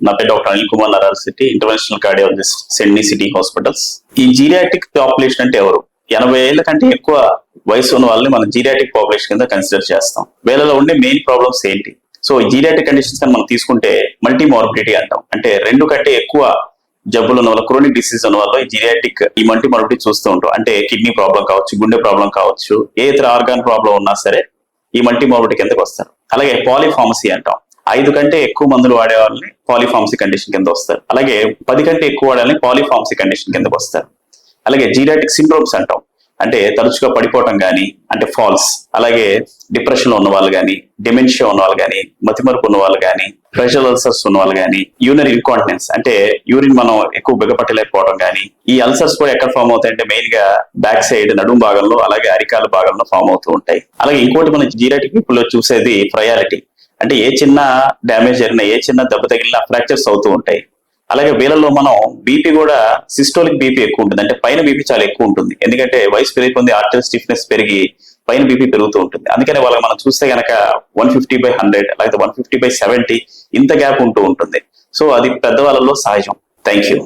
నా పేరు doctor Anil Kumar Naral international cardiologist సెండ్నీ సిటీ హాస్పిటల్స్. ఈ జీరియాటిక్ పాపులేషన్ అంటే ఎవరు? 80 ఏళ్ల కంటే ఎక్కువ వయసు ఉన్న వాళ్ళని మనం జీరియాటిక్ పాపులేషన్ కింద కన్సిడర్ చేస్తాం. వీళ్ళలో ఉండే మెయిన్ ప్రాబ్లమ్స్ ఏంటి? సో ఈ జీరియాటిక్ కండిషన్స్ మనం తీసుకుంటే మల్టీ మార్బిడిటీ అంటాం. అంటే 2 కంటే ఎక్కువ జబ్బులు ఉన్న వాళ్ళు, క్రోనిక్ డిసీజ్ ఉన్న వాళ్ళు ఈ మల్టీ మార్బిడిటీ చూస్తూ ఉంటాం. అంటే కిడ్నీ ప్రాబ్లం కావచ్చు, గుండె ప్రాబ్లం కావచ్చు, ఏ ఇతర ఆర్గాన్ ప్రాబ్లం ఉన్నా సరే ఈ మల్టీ మార్బిడిటీ కిందకి వస్తారు. అలాగే పాలిఫార్మసీ అంటాం. 5 కంటే ఎక్కువ మందులు వాడే వాళ్ళని పాలిఫార్మసీ కండిషన్ కింద వస్తారు. అలాగే 10 కంటే ఎక్కువ వాడాలని పాలిఫార్మసీ కండిషన్ కిందకి వస్తారు. అలాగే జీరియాటిక్ సిండ్రోమ్స్ అంటాం. అంటే తరచుగా పడిపోవటం కానీ, అంటే ఫాల్స్, అలాగే డిప్రెషన్ లో ఉన్న వాళ్ళు కానీ, డిమెన్షియా ఉన్న వాళ్ళు కానీ, మతిమరుపు ఉన్న వాళ్ళు కానీ, ప్రెషర్ అల్సర్స్ ఉన్న వాళ్ళు కానీ, యూరినరీ ఇన్కాంటినెన్స్ అంటే యూరిన్ మనం ఎక్కువ బిగపట్టలేకపోవడం కానీ. ఈ అల్సర్స్ కూడా ఎక్కడ ఫామ్ అవుతాయి అంటే మెయిన్ గా బ్యాక్ సైడ్ నడుము భాగంలో, అలాగే అరికాల భాగంలో ఫామ్ అవుతూ ఉంటాయి. అలాగే ఇంకోటి మనం జీరియాటిక్ పీపుల్ లో చూసేది ఫ్రయాలిటీ. అంటే ఏ చిన్న డ్యామేజ్ జరిగినా, ఏ చిన్న దెబ్బ తగిలినా ఫ్రాక్చర్స్ అవుతూ ఉంటాయి. అలాగే వీళ్ళలో మనం బీపీ కూడా సిస్టోలిక్ బీపీ ఎక్కువ ఉంటుంది. అంటే పైన బీపీ చాలా ఎక్కువ ఉంటుంది. ఎందుకంటే వయసు పెరిగిపోయింది, ఆర్టరీ స్టిఫ్నెస్ పెరిగి పైన బీపీ పెరుగుతూ ఉంటుంది. అందుకని వాళ్ళకి మనం చూస్తే కనుక 150/100 లేకపోతే 150/70 ఇంత గ్యాప్ ఉంటూ ఉంటుంది. సో అది పెద్దవాళ్ళలో సహజం. Thank you.